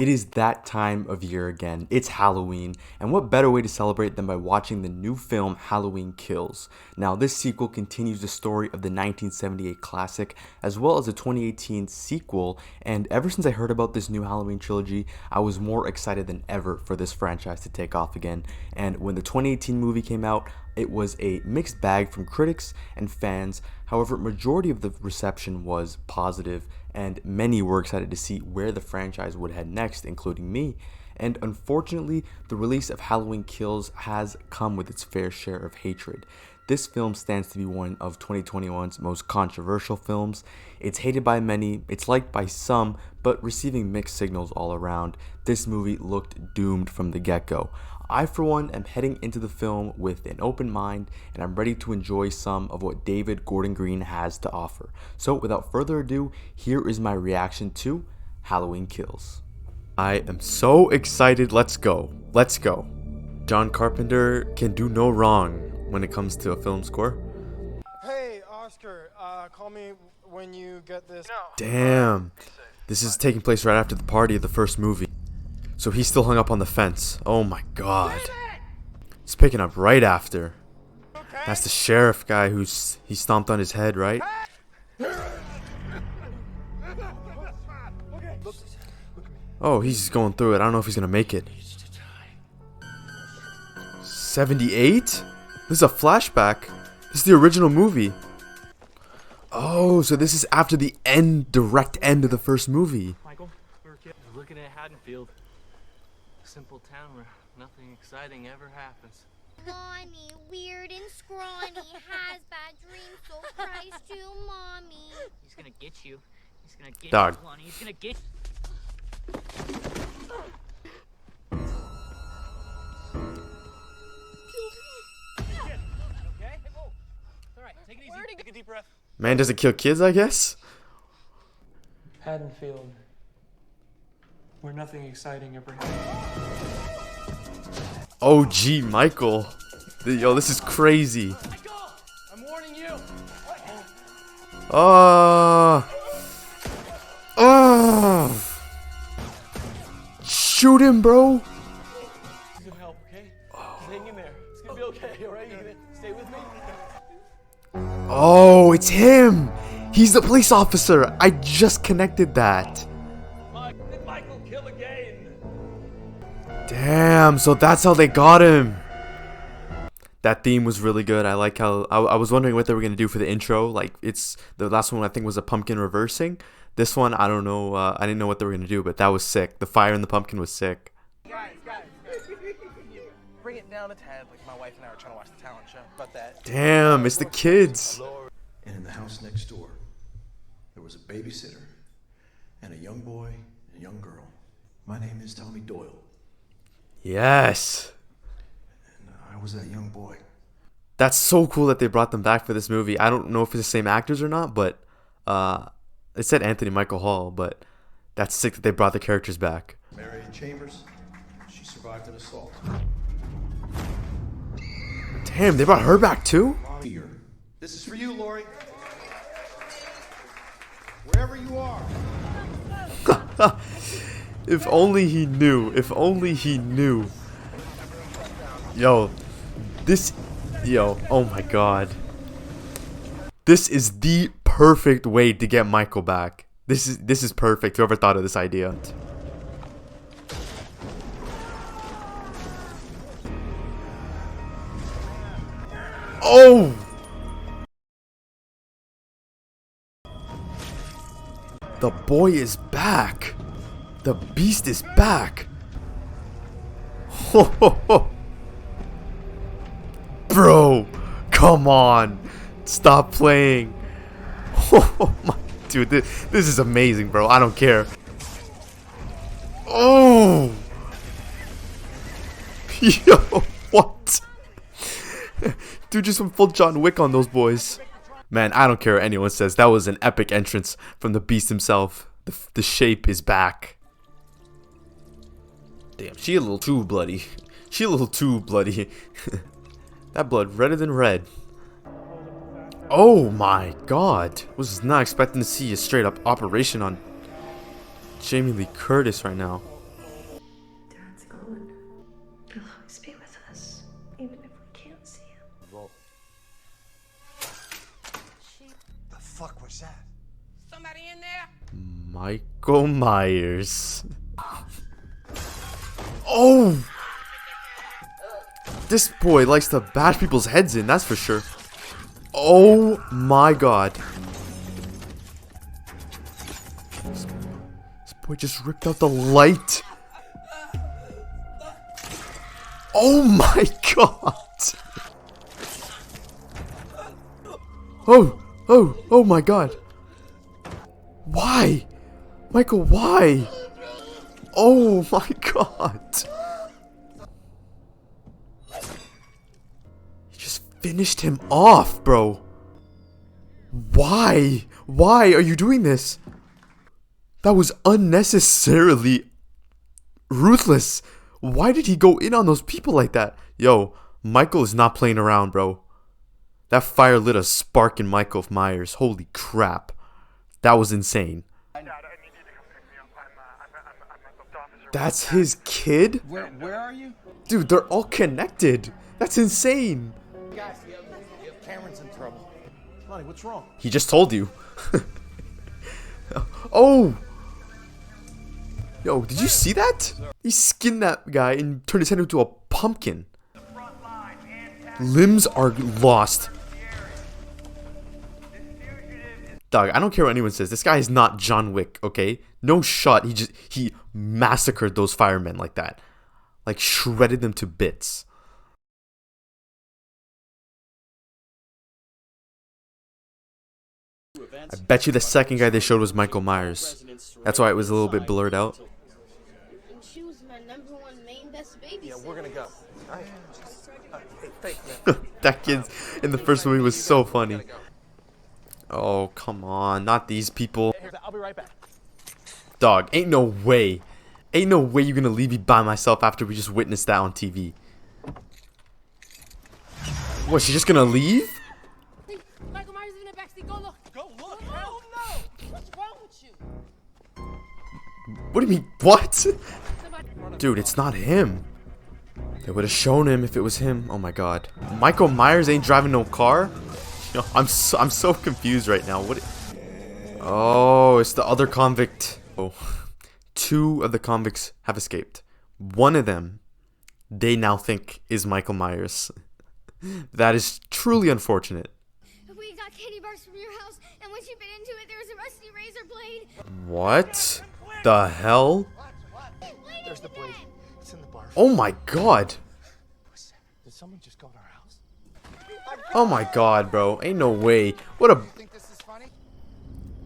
It is that time of year again. It's Halloween, and what better way to celebrate than by watching the new film Halloween Kills. Now, this sequel continues the story of the 1978 classic, as well as the 2018 sequel, and ever since I heard about this new Halloween trilogy, I was more excited than ever for this franchise to take off again. And when the 2018 movie came out, it was a mixed bag from critics and fans. However, majority of the reception was positive, and many were excited to see where the franchise would head next, including me. And unfortunately, the release of Halloween Kills has come with its fair share of hatred. This film stands to be one of 2021's most controversial films. It's hated by many, it's liked by some, but receiving mixed signals all around. This movie looked doomed from the get-go. I, for one, am heading into the film with an open mind, and I'm ready to enjoy some of what David Gordon Green has to offer. So, without further ado, here is my reaction to Halloween Kills. I am so excited. Let's go. Let's go. John Carpenter can do no wrong when it comes to a film score. Hey, Oscar, call me when you get this. Damn. This is taking place right after the party of the first movie. So he's still hung up on the fence. Oh my god. It's picking up right after. That's the sheriff guy he stomped on his head, right? Oh, he's going through it. I don't know if he's gonna make it. 78? This is a flashback. This is the original movie. Oh, so this is after the direct end of the first movie. Michael, we're looking at Haddonfield. Simple town where nothing exciting ever happens. Lonnie, weird and scrawny, has bad dreams, so cries to mommy. He's gonna get you. He's gonna get Dog. you, Lonnie. He's gonna get Okay? Whoa. Alright, take it easy. Take a deep breath. Man doesn't kill kids, I guess? Haddonfield, where nothing exciting ever happens. OG Michael. Yo, this is crazy. Michael! I'm warning you! Shoot him, bro. Need some help, okay? Just hang in there. It's gonna be okay, alright? You gonna stay with me? Oh, it's him. He's the police officer. I just connected that. Did Michael kill again? Damn, so that's how they got him. That theme was really good. I like how I was wondering what they were gonna do for the intro. Like, it's the last one I think was a pumpkin reversing. This one, I don't know. I didn't know what they were gonna do, but that was sick. The fire in the pumpkin was sick. Guys. Bring it down a tad. Like my wife and I were trying to watch the talent show. About that. Damn, it's the kids. And in the house next door, there was a babysitter and a young boy and a young girl. My name is Tommy Doyle, Yes. and I was that young boy. That's so cool that they brought them back for this movie. I don't know if it's the same actors or not, but it said Anthony Michael Hall, but that's sick that they brought the characters back. Marion Chambers, she survived an assault. Damn, they brought her back too? Here. This is for you, Laurie. Wherever you are. If only he knew. If only he knew. Yo, oh my god. This is the perfect way to get Michael back. This is perfect. Whoever thought of this idea. Oh! The boy is back. The beast is back. Bro, come on. Stop playing. Oh my dude, this is amazing, bro. I don't care. Oh. Yo, what? Dude just went full John Wick on those boys. Man, I don't care what anyone says. That was an epic entrance from the beast himself. The shape is back. Damn, she a little too bloody. She a little too bloody. That blood redder than red. Oh my god. Was not expecting to see a straight up operation on Jamie Lee Curtis right now. fuck was that? Somebody in there? Michael Myers. Oh! This boy likes to bash people's heads in, that's for sure. Oh my god. This boy just ripped out the light. Oh my god. Oh my god. Why? Michael, why? Oh my god. You just finished him off, bro. Why? Why are you doing this? That was unnecessarily ruthless. Why did he go in on those people like that? Yo, Michael is not playing around, bro. That fire lit a spark in Michael Myers. Holy crap. That was insane. That's his kid? Where are you? Dude, they're all connected. That's insane. Guys, Cameron's in trouble. Lonnie, what's wrong? He just told you. Oh! Yo, did you see that? He skinned that guy and turned his head into a pumpkin. Limbs are lost. Dog, I don't care what anyone says. This guy is not John Wick, okay? No shot. He massacred those firemen like that. Like shredded them to bits. I bet you the second guy they showed was Michael Myers. That's why it was a little bit blurred out. And she was my #1 main best babysitter. Yeah, we're gonna go. All right. Hey, fake, man. That kid in the first movie was so funny. Oh, come on. Not these people. I'll be right back. Dog, ain't no way. Ain't no way you're gonna leave me by myself after we just witnessed that on TV. What, she's just gonna leave? Michael Myers is in the backseat. Go look. Go look. Hell no. What's wrong with you? What do you mean? What? Dude, it's not him. They would have shown him if it was him. Oh my god. Michael Myers ain't driving no car? Yo, I'm so confused right now. What? Oh, it's the other convict. Oh. 2 of the convicts have escaped. One of them, they now think is Michael Myers. That is truly unfortunate. We got candy bars from your house, and when she bit into it, there was a rusty razor blade. What the hell? There's the blade. It's in the bar. Oh my god. Did someone just go to our house? Oh my god, bro. Ain't no way. What a... Think this is funny?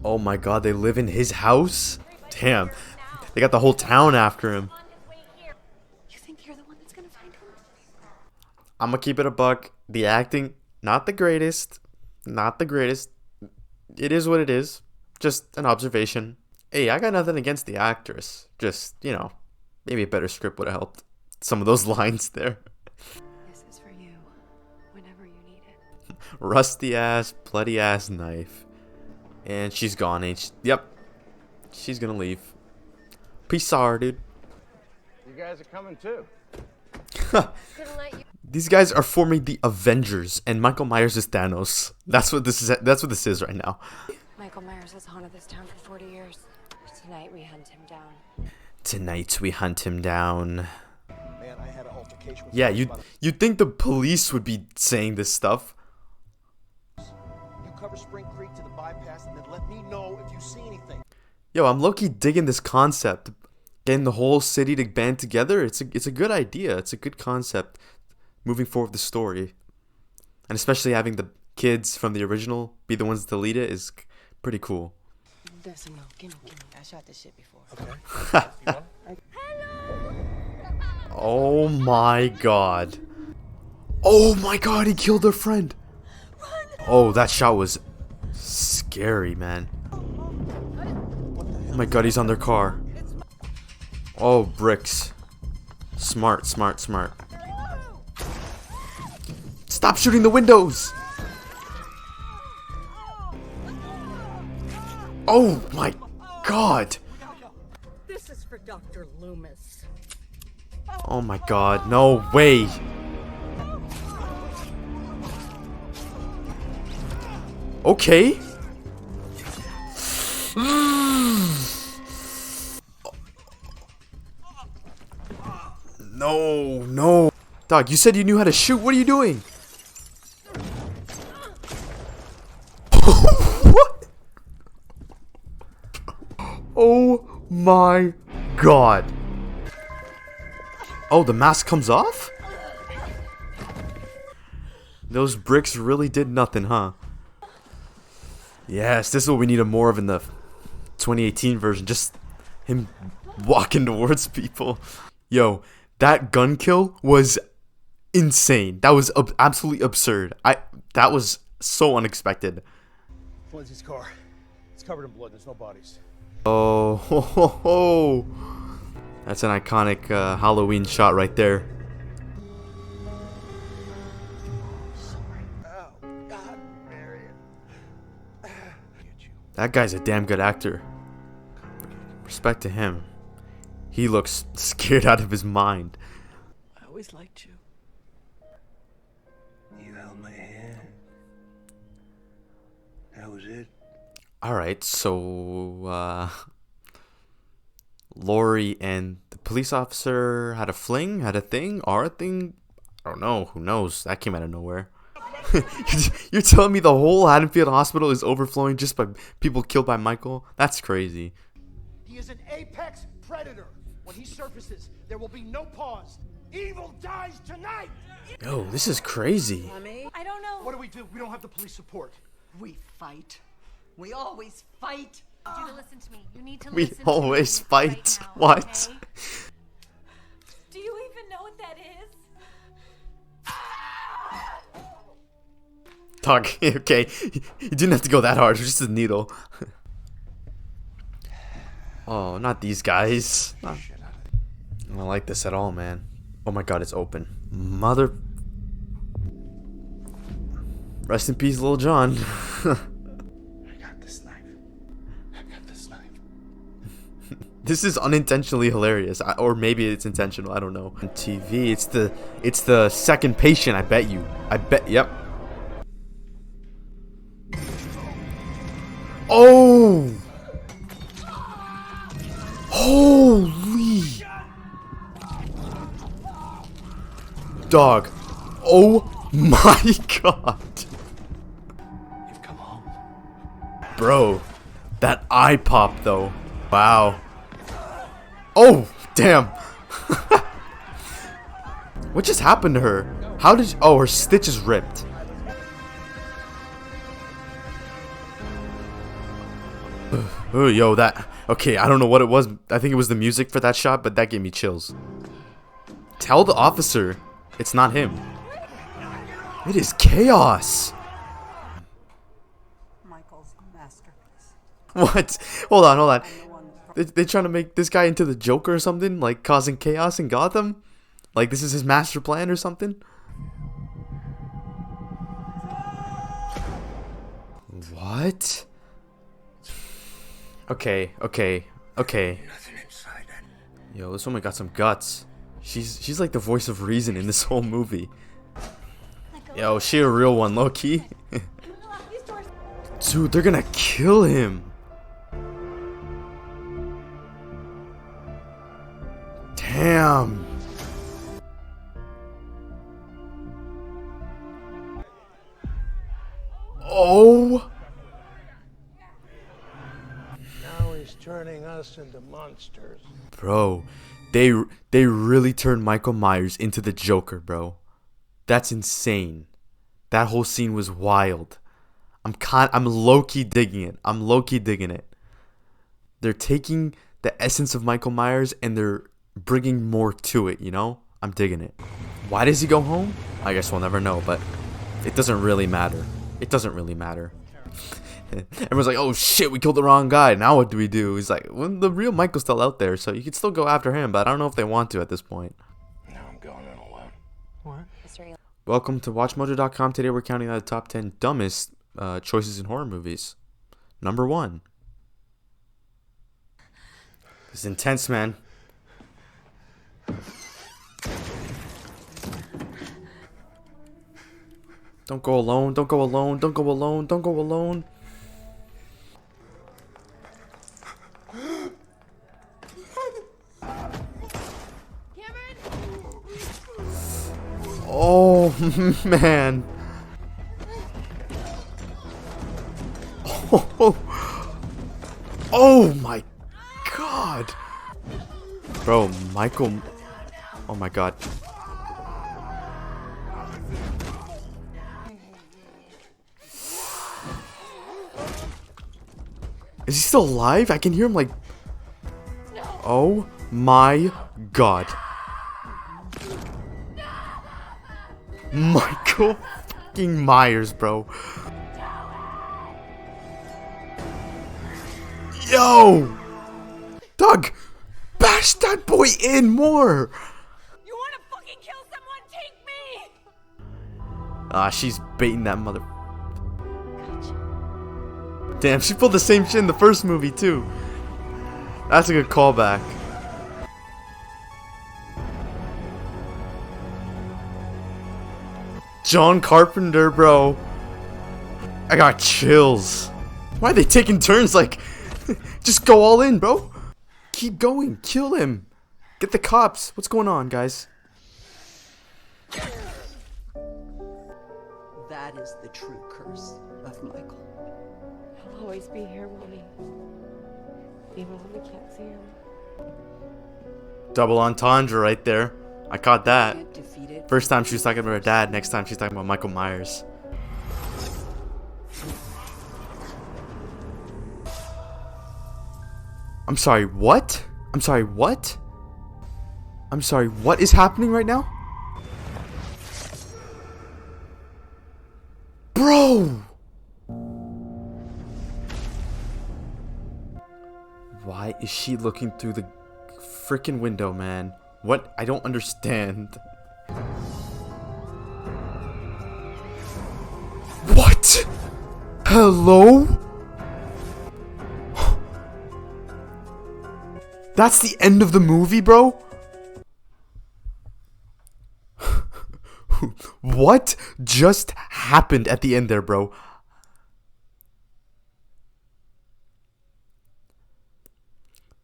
Oh my god, they live in his house? Damn. They got the whole town after him. You think you're the one that's gonna find him? I'm gonna keep it a buck. The acting, not the greatest. Not the greatest. It is what it is. Just an observation. Hey, I got nothing against the actress. Just, you know, maybe a better script would have helped. Some of those lines there. This is for you, whenever you need it. Rusty ass, bloody ass knife. And she's gone, ain't she? Yep. She's gonna leave. Peace out, dude. You guys are coming too. These guys are forming the Avengers, and Michael Myers is Thanos. That's what this is. That's what this is right now. Michael Myers has haunted this town for 40 years. Tonight we hunt him down. Tonight we hunt him down. Man, I had an altercation with Yeah, somebody. you'd think the police would be saying this stuff. You cover Spring Creek to the bypass and then let me know if you see anything. Yo, I'm low-key digging this concept. Getting the whole city to band together, it's a good idea. It's a good concept moving forward with the story. And especially having the kids from the original be the ones to lead it is pretty cool. Listen, no, gimme. I shot this shit before. Okay. Oh my god. Oh my god, he killed their friend. Oh, that shot was scary, man. Oh my god, he's on their car. Oh, bricks. Smart, smart, smart. Stop shooting the windows! Oh my god! This is for Dr. Loomis. Oh my god, no way! Okay. No, no. Dog, you said you knew how to shoot. What are you doing? What? Oh my god. Oh, the mask comes off? Those bricks really did nothing, huh? Yes, this is what we needed more of in the 2018 version. Just him walking towards people. Yo, that gun kill was insane. That was absolutely absurd. That was so unexpected. Lindsay's car. It's covered in blood. There's no bodies. Oh, ho, ho, ho. That's an iconic Halloween shot right there. That guy's a damn good actor. Respect to him. He looks scared out of his mind. I always liked you. You held my hand. That was it. Alright, so, Laurie and the police officer had a fling, had a thing, are a thing? I don't know, who knows? That came out of nowhere. You're telling me the whole Haddonfield hospital is overflowing just by people killed by Michael? That's crazy. He is an apex predator. When he surfaces, there will be no pause. Evil dies tonight! Yo, this is crazy. I don't know. What do? We don't have the police support. We fight. We always fight. Judy, listen to me. You need to We listen always to me fight. right now, What? okay? Do you even know what that is? Dog, okay. You didn't have to go that hard. It was just a needle. Oh, not these guys. I don't like this at all, man. Oh my god, it's open. Mother... Rest in peace, Lil John. I got this knife. I got this knife. This is unintentionally hilarious, or maybe it's intentional. I don't know. On TV, it's the second patient. I bet you. Yep. Oh! Holy! Dog. Oh my god. You've come home. Bro, that eye pop though. Wow. Oh, damn. What just happened to her? How did oh, her stitch is ripped. Oh, yo, that... Okay, I don't know what it was. I think it was the music for that shot, but that gave me chills. Tell the officer it's not him. It is chaos. Michael's masterpiece. What? Hold on. They trying to make this guy into the Joker or something? Like, causing chaos in Gotham? Like, this is his master plan or something? What? Okay. Yo, this woman got some guts. She's like the voice of reason in this whole movie. Yo, she a real one, low-key. Dude, they're gonna kill him. Damn. Oh. Now he's turning us into monsters. Bro, they really turned Michael Myers into the Joker, bro. That's insane. That whole scene was wild. I'm low-key digging it. They're taking the essence of Michael Myers and they're bringing more to it, you know? I'm digging it. Why does he go home? I guess we'll never know, but it doesn't really matter. Everyone's like, oh shit, we killed the wrong guy. Now what do we do? He's like, well, the real Michael's still out there, so you can still go after him, but I don't know if they want to at this point. Now I'm going in alone. What? Welcome to WatchMojo.com. Today we're counting out the top 10 dumbest choices in horror movies. Number 1. It's intense, man. Don't go alone. man. Oh my god. Bro, Michael. Oh my god. Is he still alive? I can hear him like... Oh my god. Michael fucking Myers, bro. Yo! Doug! Bash that boy in more! You wanna fucking kill someone? Take me! Ah, she's baiting that mother... Damn, she pulled the same shit in the first movie too. That's a good callback. John Carpenter, bro. I got chills. Why are they taking turns? Like, just go all in, bro. Keep going. Kill him. Get the cops. What's going on, guys? That is the true curse of Michael. He'll always be here, Mommy. Even when we can't see him. Double entendre right there. I caught that. Get defeated. First time she was talking about her dad. Next time she's talking about Michael Myers. I'm sorry, what? I'm sorry, what? I'm sorry, what is happening right now? Bro! Why is she looking through the freaking window, man? What? I don't understand. What? Hello? That's the end of the movie, bro? What just happened at the end there, bro?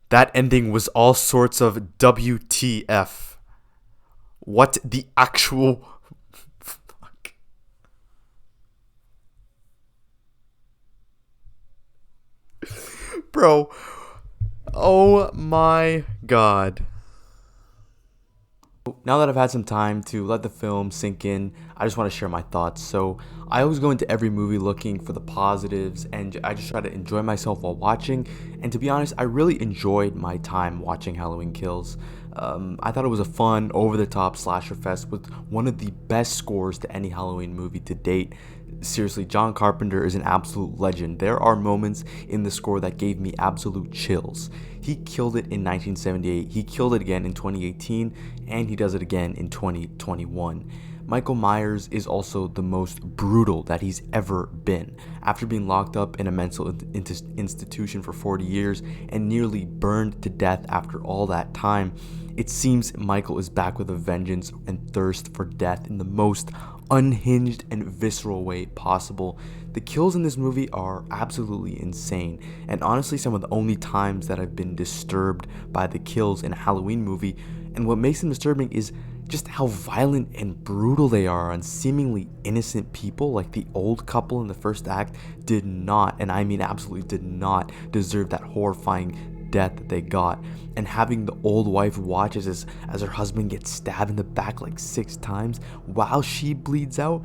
That ending was all sorts of WTF. What the actual fuck? Bro. Oh my god. Now that I've had some time to let the film sink in, I just want to share my thoughts. So I always go into every movie looking for the positives, and I just try to enjoy myself while watching. And to be honest, I really enjoyed my time watching Halloween Kills. I thought it was a fun, over-the-top slasher fest with one of the best scores to any Halloween movie to date. Seriously, John Carpenter is an absolute legend. There are moments in the score that gave me absolute chills. He killed it in 1978, he killed it again in 2018, and he does it again in 2021. Michael Myers is also the most brutal that he's ever been. After being locked up in a mental institution for 40 years and nearly burned to death after all that time, it seems Michael is back with a vengeance and thirst for death in the most unhinged and visceral way possible. The kills in this movie are absolutely insane, and honestly some of the only times that I've been disturbed by the kills in a Halloween movie. And what makes them disturbing is just how violent and brutal they are on seemingly innocent people. Like the old couple in the first act did not, and I mean absolutely did not, deserve that horrifying death that they got. And having the old wife watch as her husband gets stabbed in the back like 6 times while she bleeds out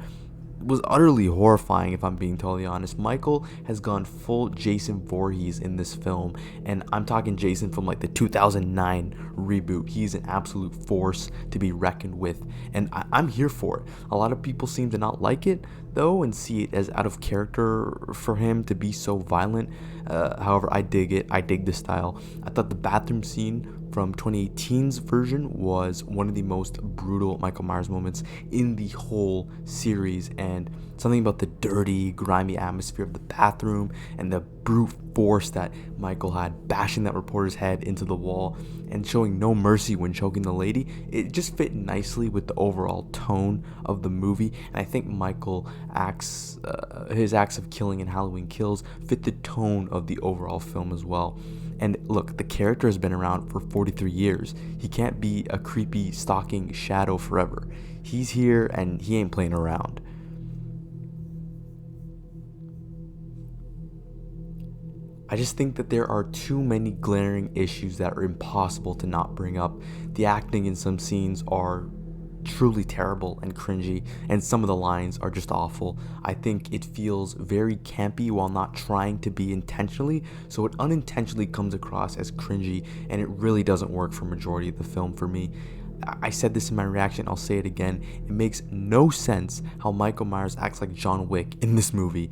was utterly horrifying, if I'm being totally honest. Michael has gone full Jason Voorhees in this film, and I'm talking Jason from like the 2009 reboot. He's an absolute force to be reckoned with, and I'm here for it. A lot of people seem to not like it though and see it as out of character for him to be so violent. However, I dig it. I dig the style. I thought the bathroom scene from 2018's version was one of the most brutal Michael Myers moments in the whole series, and something about the dirty, grimy atmosphere of the bathroom and the brute force that Michael had, bashing that reporter's head into the wall and showing no mercy when choking the lady, it just fit nicely with the overall tone of the movie. And I think his acts of killing in Halloween Kills fit the tone of the overall film as well. And look, the character has been around for 43 years. He can't be a creepy, stalking shadow forever. He's here and he ain't playing around. I just think that there are too many glaring issues that are impossible to not bring up. The acting in some scenes are truly terrible and cringy, and some of the lines are just awful. I think it feels very campy while not trying to be intentionally, so it unintentionally comes across as cringy, and it really doesn't work for majority of the film for me. I said this in my reaction, I'll say it again. It makes no sense how Michael Myers acts like John Wick in this movie.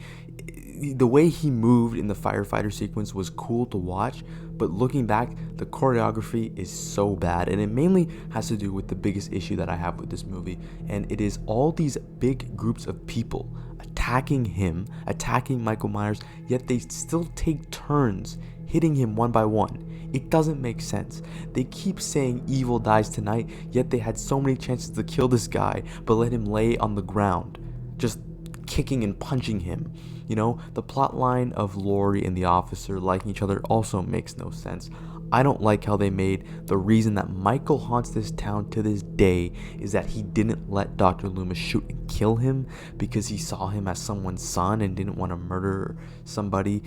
The way he moved in the firefighter sequence was cool to watch, but looking back, the choreography is so bad, and it mainly has to do with the biggest issue that I have with this movie, and it is all these big groups of people attacking him, attacking Michael Myers, yet they still take turns hitting him one by one. It doesn't make sense. They keep saying evil dies tonight, yet they had so many chances to kill this guy, but let him lay on the ground, just kicking and punching him. You know, the plot line of Laurie and the officer liking each other also makes no sense. I don't like how they made the reason that Michael haunts this town to this day is that he didn't let Dr. Loomis shoot and kill him because he saw him as someone's son and didn't want to murder somebody.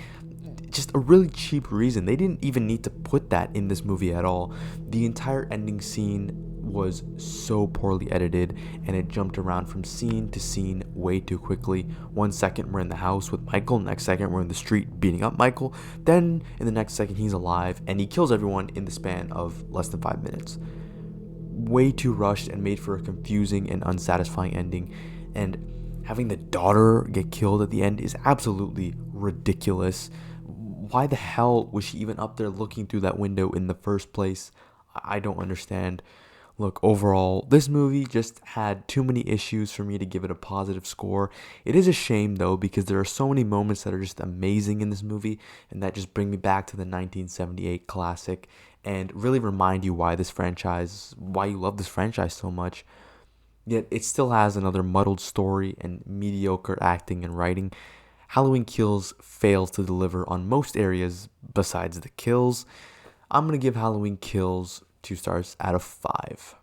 Just a really cheap reason. They didn't even need to put that in this movie at all. The entire ending scene was so poorly edited, and it jumped around from scene to scene way too quickly. 1 second we're in the house with Michael, next second we're in the street beating up Michael, then in the next second he's alive and he kills everyone in the span of less than 5 minutes. Way too rushed and made for a confusing and unsatisfying ending, and having the daughter get killed at the end is absolutely ridiculous. Why the hell was she even up there looking through that window in the first place? I don't understand. Look, overall, this movie just had too many issues for me to give it a positive score. It is a shame, though, because there are so many moments that are just amazing in this movie and that just bring me back to the 1978 classic and really remind you why you love this franchise so much. Yet it still has another muddled story and mediocre acting and writing. Halloween Kills fails to deliver on most areas besides the kills. I'm going to give Halloween Kills 2 stars out of 5.